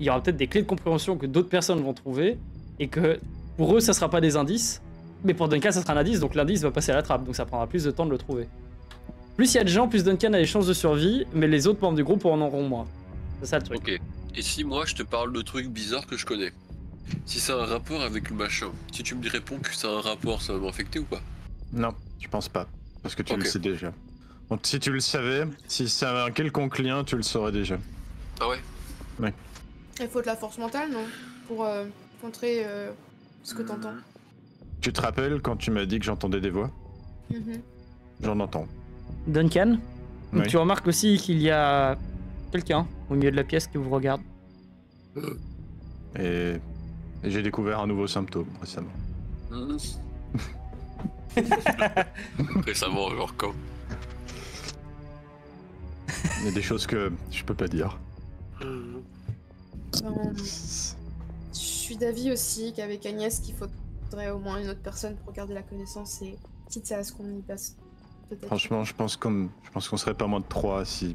il y aura peut-être des clés de compréhension que d'autres personnes vont trouver et que pour eux, ça sera pas des indices, mais pour Duncan, ça sera un indice, donc l'indice va passer à la trappe, donc ça prendra plus de temps de le trouver. Plus il y a de gens, plus Duncan a des chances de survie, mais les autres membres du groupe en auront moins. C'est ça le truc. Ok. Et si moi je te parle de trucs bizarres que je connais? Si c'est un rapport avec le machin, si tu me réponds que c'est un rapport, ça va m'infecter ou pas? Non, je pense pas. Parce que tu Ok. le sais déjà. Donc si tu le savais, si ça avait un quelconque lien, tu le saurais déjà. Ah ouais? Il faut de la force mentale, non? Pour contrer ce que t'entends. Tu te rappelles quand tu m'as dit que j'entendais des voix? Mhm. J'en entends. Duncan, donc Oui. tu remarques aussi qu'il y a quelqu'un au milieu de la pièce qui vous regarde. Et j'ai découvert un nouveau symptôme récemment. Mhm. Récemment, genre quand? Il y a des choses que je peux pas dire. Ben, je suis d'avis aussi qu'avec Agnès, qu'il faudrait au moins une autre personne pour garder la connaissance et quitte à ce qu'on y passe. Peut-être. Franchement, je pense qu'on serait pas moins de 3 si...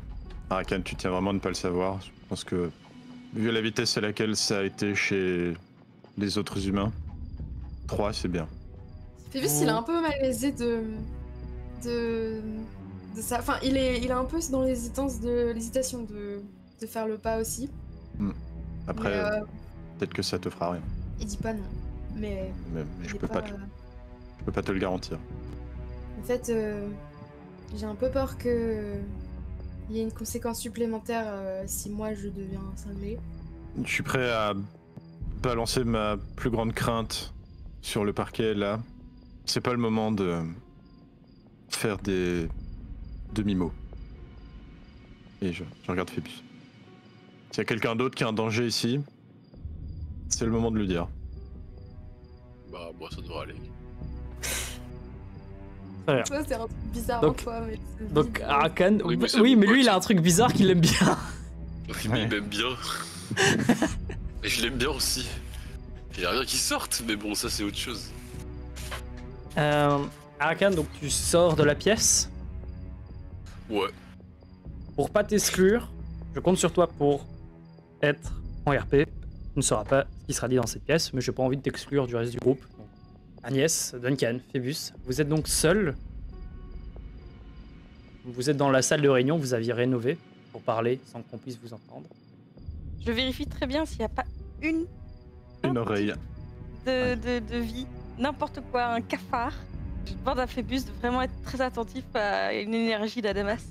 Arakan, tu tiens vraiment à ne pas le savoir. Je pense que, vu la vitesse à laquelle ça a été chez les autres humains, 3 c'est bien. Phébus, il est un peu malaisé de ça. Enfin, il est un peu dans l'hésitation de faire le pas aussi. Après, Mais, peut-être que ça te fera rien. il dit pas non. Mais Mais il je est peux pas te le garantir. En fait, j'ai un peu peur que il y ait une conséquence supplémentaire si moi je deviens cinglé. Je suis prêt à balancer ma plus grande crainte sur le parquet là. C'est pas le moment de faire des demi-mots. Et je regarde Phébus. S'il y a quelqu'un d'autre qui a un danger ici, c'est le moment de le dire. Bah, moi ça devrait aller. Très bien. Tu vois, c'est un truc bizarre Donc- en toi, mais c'est Donc vide. Arakan, Oui, mais c'est oui, mon mais lui pote. il a un truc bizarre qu'il aime bien. Oui, Ouais. mais il m'aime bien. Et je l'aime bien aussi. Il y a rien qui sorte, mais bon, ça c'est autre chose. Arakan, donc tu sors de la pièce. Ouais. Pour pas t'exclure, je compte sur toi pour être en RP. Tu ne sauras pas ce qui sera dit dans cette pièce, mais j'ai pas envie de t'exclure du reste du groupe. Donc, Agnès, Duncan, Phébus, vous êtes donc seuls. Vous êtes dans la salle de réunion, vous aviez rénové pour parler sans qu'on puisse vous entendre. Je vérifie très bien s'il n'y a pas une oreille. de vie, n'importe quoi, un cafard. Je demande à Phébus de vraiment être très attentif à une énergie d'Adamas.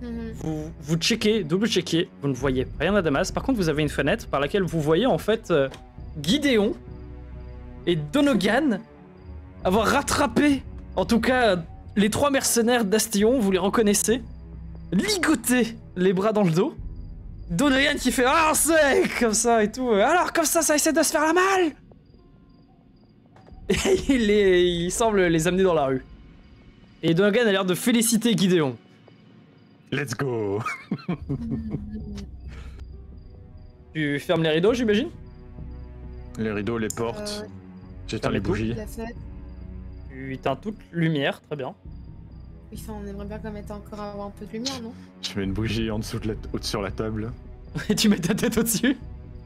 Vous checkez, double-checkez, vous ne voyez rien d'Adamas. Par contre, vous avez une fenêtre par laquelle vous voyez en fait Gideon et Donogan avoir rattrapé, en tout cas, les 3 mercenaires d'Astion, vous les reconnaissez, ligoter les bras dans le dos. Donogan qui fait « Ah, c'est comme ça et tout. Alors, comme ça essaie de se faire la malle !» Et il semble les amener dans la rue. Et Donogan a l'air de féliciter Gideon. Let's go. Tu fermes les rideaux, j'imagine? Les rideaux, les portes. J'éteins les tout. bougies. La fête. Tu éteins toute lumière, très bien. Oui, enfin, on aimerait bien quand même encore avoir un peu de lumière, non? Je mets une bougie en dessous sur la table. Et tu mets ta tête au-dessus?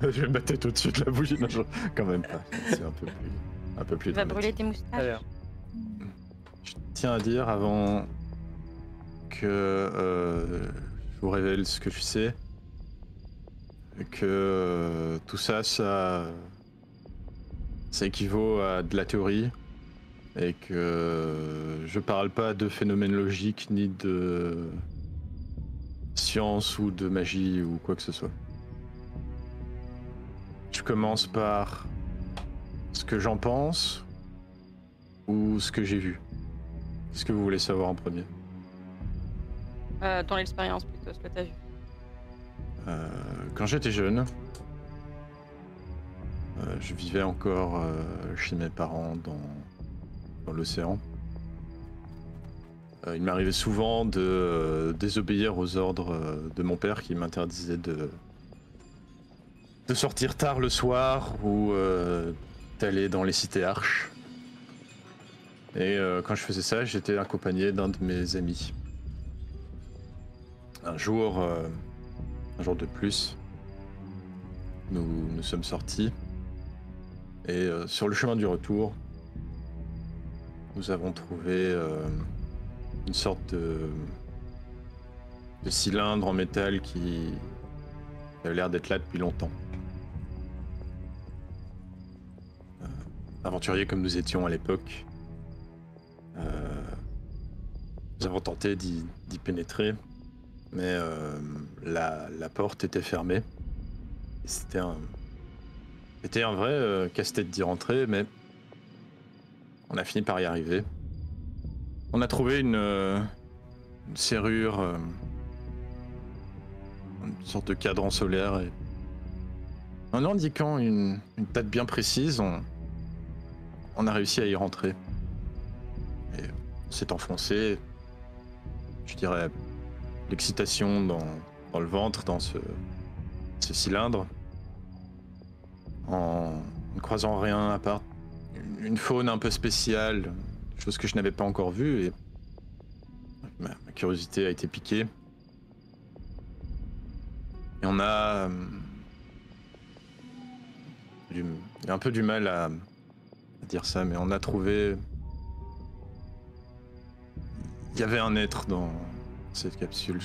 Je vais me battre au-dessus de la bougie. Non, quand même pas. C'est un peu plus Tu vas dramatique. brûler tes moustaches. Très bien. Je tiens à dire avant que je vous révèle ce que je sais, que tout ça, ça équivaut à de la théorie et que je parle pas de phénomènes logiques ni de science ou de magie ou quoi que ce soit. Je commence par ce que j'en pense ou ce que j'ai vu. Qu'est-ce que vous voulez savoir en premier? Ton expérience plutôt, ce que t'as vu. Quand j'étais jeune, je vivais encore chez mes parents dans l'océan. Il m'arrivait souvent de désobéir aux ordres de mon père qui m'interdisait de sortir tard le soir ou d'aller dans les cités arches. Et quand je faisais ça, j'étais accompagné d'un de mes amis. Un jour de plus, nous sommes sortis et sur le chemin du retour, nous avons trouvé une sorte de cylindre en métal qui avait l'air d'être là depuis longtemps. Aventuriers comme nous étions à l'époque, nous avons tenté d'y pénétrer, mais la porte était fermée. C'était un vrai casse-tête d'y rentrer, mais on a fini par y arriver. On a trouvé une serrure, une sorte de cadran solaire, et en indiquant une date bien précise, on a réussi à y rentrer. Et on s'est enfoncé, je dirais, l'excitation dans le ventre, dans ce cylindre, en ne croisant rien à part une faune un peu spéciale, chose que je n'avais pas encore vue, et ma curiosité a été piquée. Et on a j'ai un peu du mal à dire ça, mais on a trouvé... Il y avait un être dans cette capsule,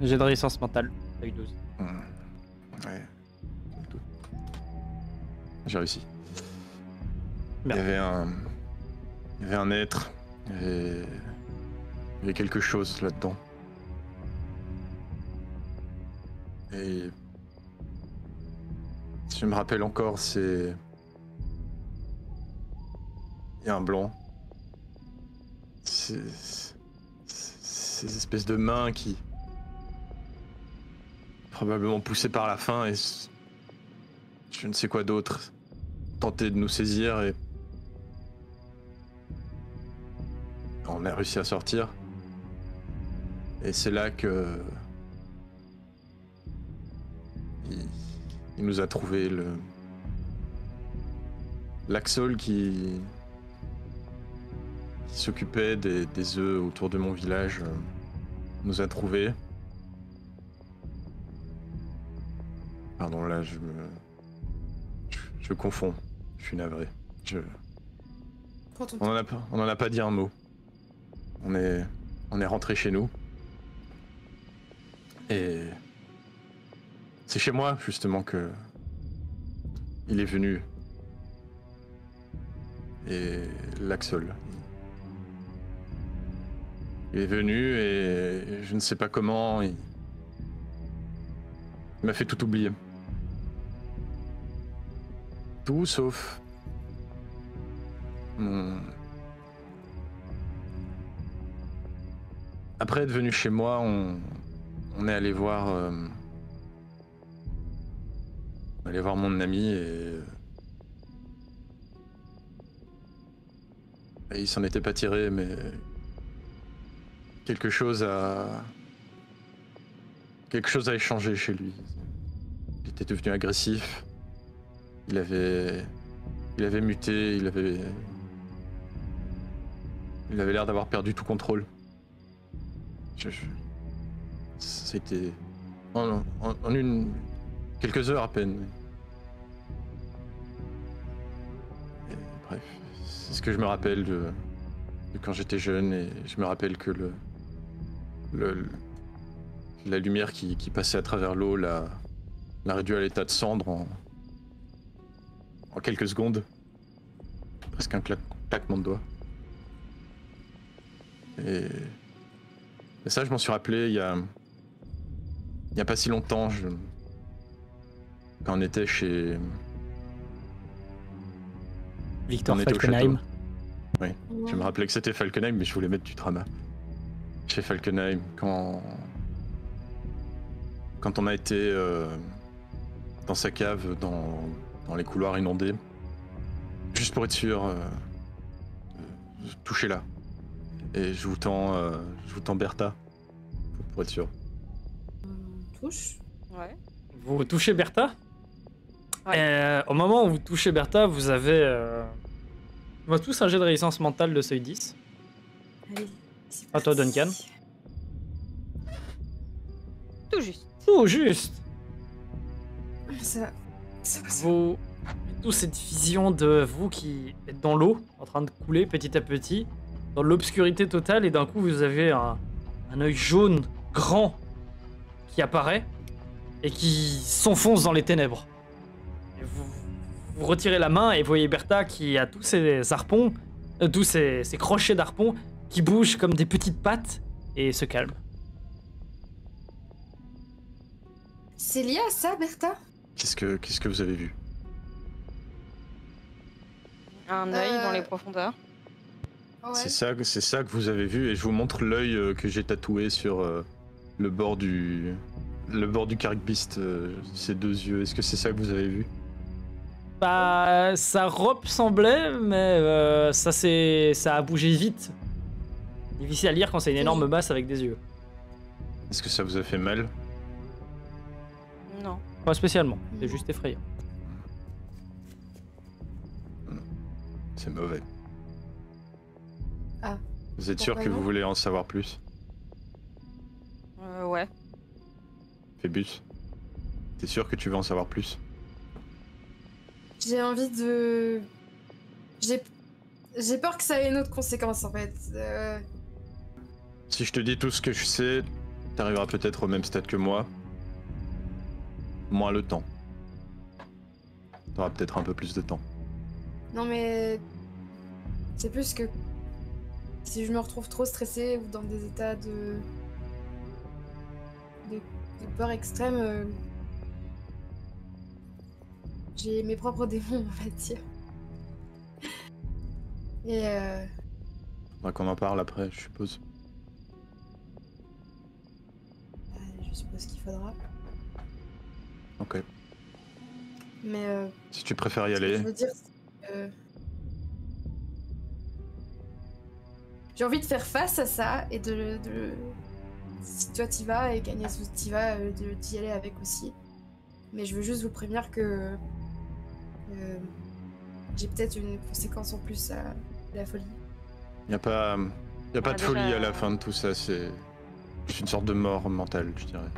J'ai de résistance mentale, avec 12. Ouais. J'ai réussi. Merde. Il y avait un être, il y avait quelque chose là-dedans. Et si je me rappelle encore, il y a un blanc. Ces espèces de mains qui, probablement poussées par la faim et je ne sais quoi d'autre, tentaient de nous saisir, et on a réussi à sortir. Et c'est là que il nous a trouvé l'Axol qui s'occupait des œufs autour de mon village, nous a trouvé. Pardon, là je confonds, je suis navré. On en a pas dit un mot. On est on est rentré chez nous. Et c'est chez moi, justement, que il est venu. Et l'Axol. Il est venu et je ne sais pas comment, il m'a fait tout oublier. Tout sauf mon... Après être venu chez moi, on est allé voir mon ami et il s'en était pas tiré, mais quelque chose a échangé chez lui. Il était devenu agressif. Il avait muté. Il avait l'air d'avoir perdu tout contrôle. C'était en quelques heures à peine. Et bref, c'est ce que je me rappelle de quand j'étais jeune, et je me rappelle que la lumière qui passait à travers l'eau l'a réduit à l'état de cendre en quelques secondes. Presque un claquement de doigts. Et ça, je m'en suis rappelé il y a pas si longtemps, quand on était chez... Victor on était au Falkenheim. château. Oui, je me rappelais que c'était Falkenheim, mais je voulais mettre du drama. Chez Falkenheim, quand on a été dans sa cave, dans les couloirs inondés, juste pour être sûr, touchez-la. Et je vous tends Bertha, pour être sûr. Touche. Ouais. Vous touchez Bertha? Ouais. Au moment où vous touchez Bertha, vous avez... On va tous un jet de résistance mentale de seuil 10. Allez, À toi, Duncan. Tout juste. Tout juste. Ça passe. Vous... Toute cette vision de vous qui êtes dans l'eau, en train de couler petit à petit, dans l'obscurité totale, et d'un coup vous avez un œil jaune, grand, qui apparaît, et qui s'enfonce dans les ténèbres. Et vous retirez la main, et vous voyez Bertha qui a tous ses harpons, tous ses crochets d'harpons, qui bougent comme des petites pattes, et se calme. C'est lié à ça, Bertha? Qu'est-ce que vous avez vu? Un œil dans les profondeurs. Ouais. C'est ça que vous avez vu, et je vous montre l'œil que j'ai tatoué sur le bord du Cargbeast, ces deux yeux. Est-ce que c'est ça que vous avez vu? Bah, ça ressemblait, mais ça a bougé vite. Difficile à lire quand c'est une énorme masse avec des yeux. Est-ce que ça vous a fait mal? Non. Pas spécialement, c'est juste effrayant. C'est mauvais. Ah. Vous êtes sûr Pourquoi que non vous voulez en savoir plus? Ouais. Phébus, t'es sûr que tu veux en savoir plus? J'ai envie de... J'ai peur que ça ait une autre conséquence, en fait. Si je te dis tout ce que je sais, t'arriveras peut-être au même stade que moi. Moins le temps. T'auras peut-être un peu plus de temps. Non, mais... C'est plus que... Si je me retrouve trop stressée ou dans des états de peur extrême, j'ai mes propres démons, on va dire. Et Faudra qu'on en parle après, je suppose. je suppose qu'il faudra. Ok. Mais Si tu préfères y ce que aller, je veux dire, c'est que j'ai envie de faire face à ça et de si toi t'y vas et qu'Agnès vous t'y va, d'y aller avec aussi. Mais je veux juste vous prévenir que j'ai peut-être une conséquence en plus à la folie. y a pas de déjà, folie à la fin de tout ça, c'est une sorte de mort mentale, je dirais.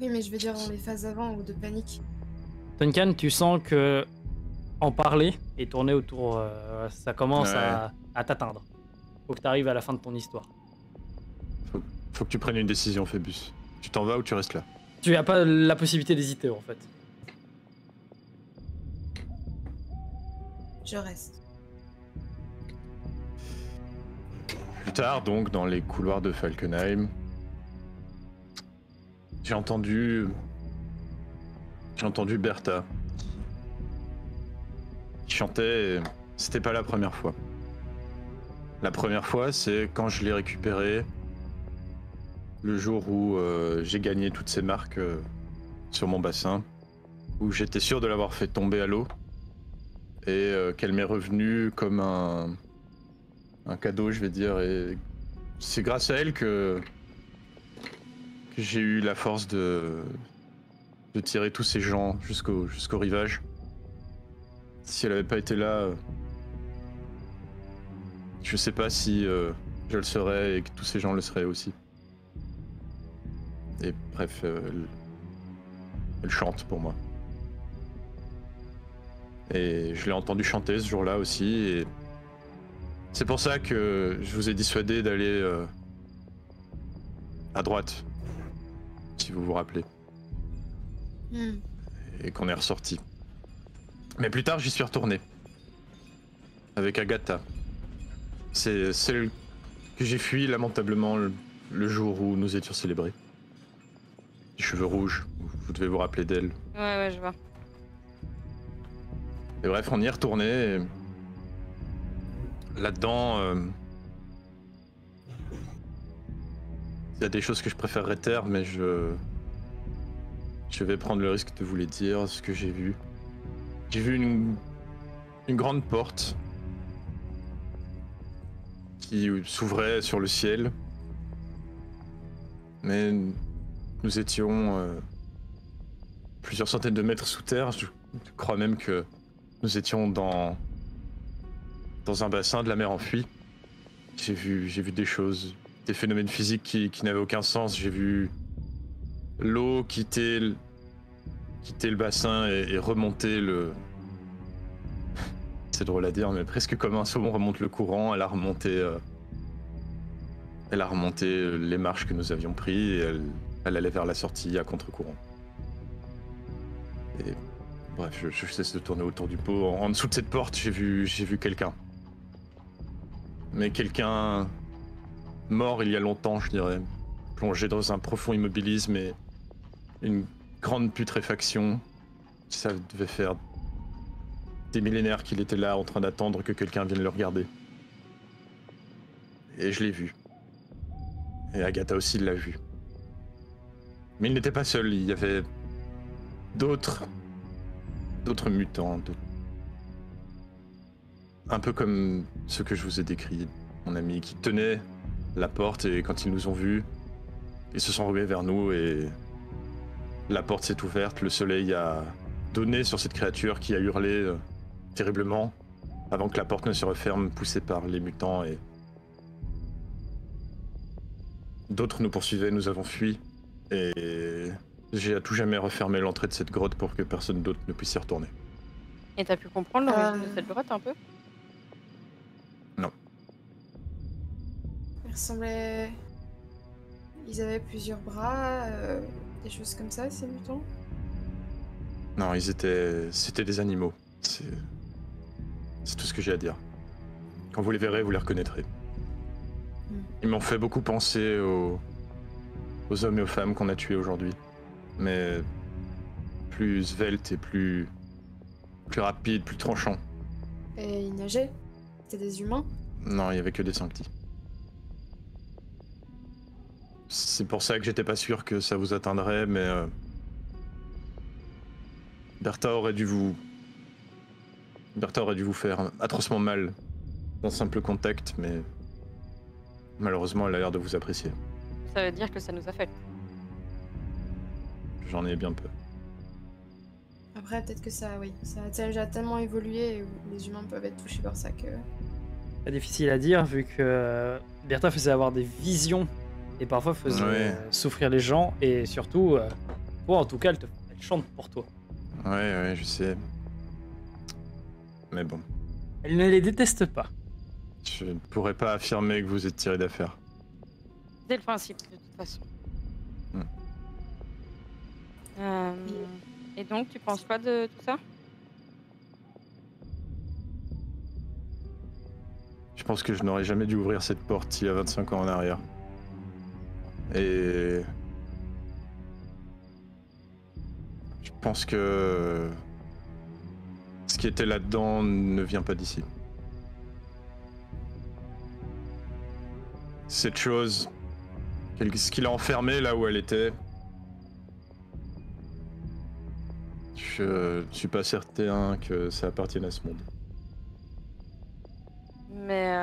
Oui, mais je veux dire dans les phases avant ou de panique. Duncan, tu sens que en parler et tourner autour, ça commence Ouais. à t'atteindre. Faut que tu arrives à la fin de ton histoire. Faut que tu prennes une décision, Phébus. Tu t'en vas ou tu restes là? Tu n'as pas la possibilité d'hésiter en fait. Je reste. Plus tard, donc, dans les couloirs de Falkenheim, j'ai entendu Bertha qui chantait, et c'était pas la première fois. La première fois, c'est quand je l'ai récupérée, le jour où j'ai gagné toutes ces marques sur mon bassin, où j'étais sûr de l'avoir fait tomber à l'eau, et qu'elle m'est revenue comme un cadeau, je vais dire, et c'est grâce à elle que j'ai eu la force de tirer tous ces gens jusqu'au rivage. Si elle avait pas été là, je sais pas si je le serais et que tous ces gens le seraient aussi. Et bref, elle chante pour moi. Et je l'ai entendu chanter ce jour-là aussi, et c'est pour ça que je vous ai dissuadé d'aller à droite, si vous vous rappelez. Et qu'on est ressorti. Mais plus tard, j'y suis retourné. Avec Agatha. C'est celle que j'ai fui lamentablement le jour où nous étions célébrés. Les cheveux rouges, vous devez vous rappeler d'elle. Ouais, je vois. Et bref, on y est retourné. Et là-dedans, il y a des choses que je préférerais taire, mais je vais prendre le risque de vous les dire, ce que j'ai vu. J'ai vu une grande porte qui s'ouvrait sur le ciel. Mais nous étions plusieurs centaines de mètres sous terre. Je crois même que nous étions dans un bassin de la mer enfuie. J'ai vu des choses, des phénomènes physiques qui n'avaient aucun sens. J'ai vu l'eau quitter le bassin et remonter le... C'est drôle à dire, mais presque comme un saumon remonte le courant, elle a remonté les marches que nous avions prises et elle allait vers la sortie à contre-courant. Et bref, je cesse de tourner autour du pot. En dessous de cette porte, j'ai vu quelqu'un. Mais quelqu'un mort il y a longtemps, je dirais. Plongé dans un profond immobilisme et une grande putréfaction. Ça devait faire des millénaires qu'il était là en train d'attendre que quelqu'un vienne le regarder. Et je l'ai vu. Et Agatha aussi l'a vu. Mais il n'était pas seul, il y avait d'autres mutants. Un peu comme ceux que je vous ai décrits, mon ami, qui tenait la porte et quand ils nous ont vus, ils se sont rués vers nous et la porte s'est ouverte, le soleil a donné sur cette créature qui a hurlé terriblement avant que la porte ne se referme, poussée par les mutants et... D'autres nous poursuivaient, nous avons fui et j'ai à tout jamais refermé l'entrée de cette grotte pour que personne d'autre ne puisse y retourner. Et t'as pu comprendre l'origine de cette grotte un peu? Non. Ils ressemblaient... Ils avaient plusieurs bras, des choses comme ça, ces mutants? Non, c'était des animaux. C'est tout ce que j'ai à dire. Quand vous les verrez, vous les reconnaîtrez. Ils m'ont fait beaucoup penser aux hommes et aux femmes qu'on a tués aujourd'hui. Mais plus sveltes et plus rapides, plus tranchants. Et ils nageaient? C'était des humains? Non, il y avait que des sanctis. C'est pour ça que j'étais pas sûr que ça vous atteindrait, mais... Bertha aurait dû vous faire atrocement mal d'un simple contact, mais... Malheureusement, elle a l'air de vous apprécier. Ça veut dire que ça nous affecte. J'en ai bien peu. Après, peut-être que ça a déjà tellement évolué et les humains peuvent être touchés par ça que... C'est difficile à dire vu que Bertha faisait avoir des visions et parfois faisait souffrir les gens et surtout, toi en tout cas, elle chante pour toi. Ouais, je sais. Mais bon. Elle ne les déteste pas. Je ne pourrais pas affirmer que vous êtes tiré d'affaire. C'est le principe, de toute façon. Et donc, tu penses quoi de tout ça? Je pense que je n'aurais jamais dû ouvrir cette porte il y a 25 ans en arrière. Et... je pense que... ce qui était là-dedans ne vient pas d'ici. Cette chose... ce qui l'a enfermée là où elle était... je ne suis pas certain que ça appartienne à ce monde. Mais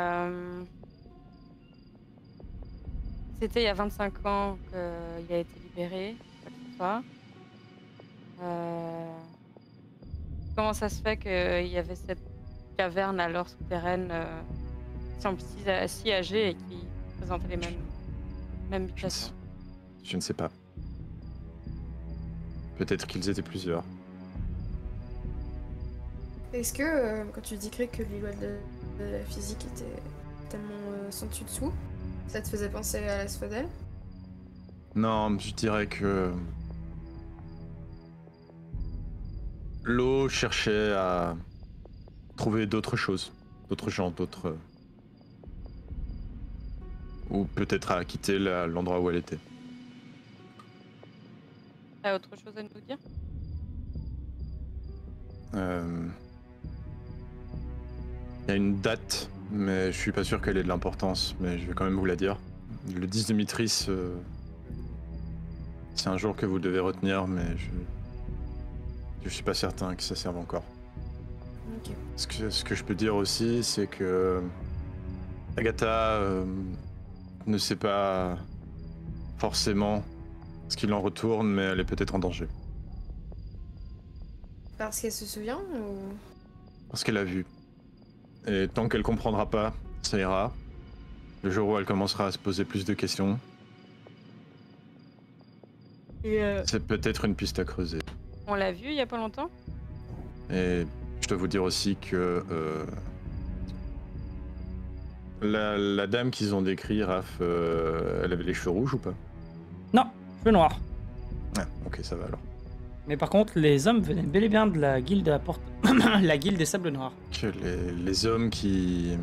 c'était il y a 25 ans qu'il a été libéré, quoi que ce soit. Comment ça se fait qu'il y avait cette caverne alors souterraine qui semble si âgée et qui présentait les mêmes mutations? Je ne sais pas. Peut-être qu'ils étaient plusieurs. Est-ce que, quand tu décris que les lois de la physique étaient tellement sans dessus dessous, ça te faisait penser à l'asphodèle? Non, je dirais que... l'eau cherchait à trouver d'autres choses, d'autres gens, d'autres... ou peut-être à quitter l'endroit où elle était. T'as autre chose à nous dire? Il y a une date, mais je suis pas sûr qu'elle ait de l'importance, mais je vais quand même vous la dire. Le 10 de Mitris, c'est un jour que vous devez retenir, mais je suis pas certain que ça serve encore. Ok. Ce que je peux dire aussi, c'est que Agatha ne sait pas forcément ce qu'il en retourne, mais elle est peut-être en danger. Parce qu'elle se souvient ou... Parce qu'elle a vu. Et tant qu'elle comprendra pas, ça ira. Le jour où elle commencera à se poser plus de questions, c'est peut-être une piste à creuser. On l'a vu il y a pas longtemps? Et je dois vous dire aussi que la dame qu'ils ont décrit, Raph, elle avait les cheveux rouges ou pas? Non, cheveux noirs. Ah, ok, ça va alors. Mais par contre, les hommes venaient bel et bien de la guilde à porte... la guilde des Sables Noirs. Que les hommes qui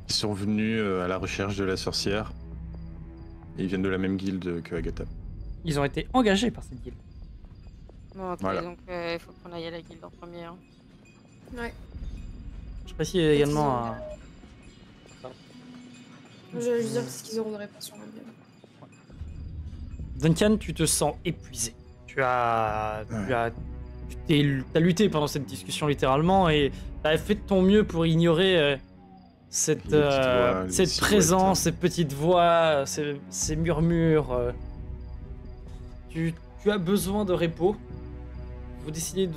sont venus à la recherche de la sorcière, ils viennent de la même guilde que Agatha. Ils ont été engagés par cette guilde. Bon, ok, Voilà. donc il faut qu'on aille à la guilde en premier. Hein. Ouais. Je précise également à... Je veux dire parce qu'ils auront des réponses sur la gueule. Duncan, tu te sens épuisé. Tu as lutté pendant cette discussion littéralement et tu as fait de ton mieux pour ignorer cette présence, ces petites voix, ces murmures. Tu as besoin de repos. Vous décidez de...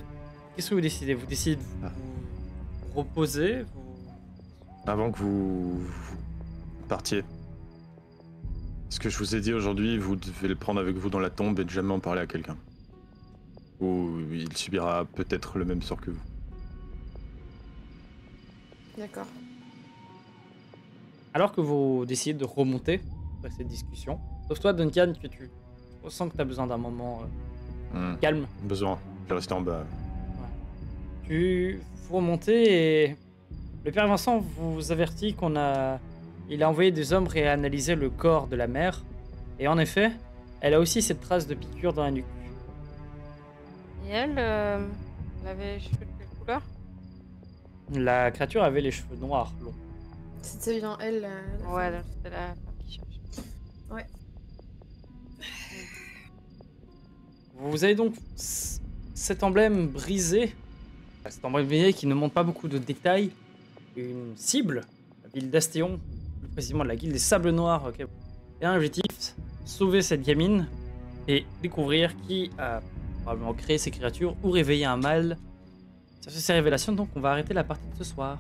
Qu'est-ce que vous décidez? Vous décidez de vous reposer? Avant que vous partiez. Ce que je vous ai dit aujourd'hui, vous devez le prendre avec vous dans la tombe et ne jamais en parler à quelqu'un. Ou il subira peut-être le même sort que vous. D'accord. Alors que vous décidez de remonter après cette discussion, sauf toi Duncan, tu ressens que tu as besoin d'un moment calme. Besoin. Je vais rester en bas. Vous remontez et le père Vincent vous avertit il a envoyé des hommes réanalyser le corps de la mère. Et en effet, elle a aussi cette trace de piqûre dans la nuque. Et elle avait les cheveux de quelle couleur? La créature avait les cheveux noirs longs. C'était bien elle. La Ouais, femme. donc c'était la femme qui cherche. Ouais. Vous avez donc cet emblème brisé. Cet emblème brisé qui ne montre pas beaucoup de détails. Une cible, la ville d'Astéon, plus précisément la guilde des Sables Noirs. Okay. Et un objectif, sauver cette gamine et découvrir qui a probablement créé ces créatures ou réveillé un mal. Ça fait ces révélations, donc on va arrêter la partie de ce soir.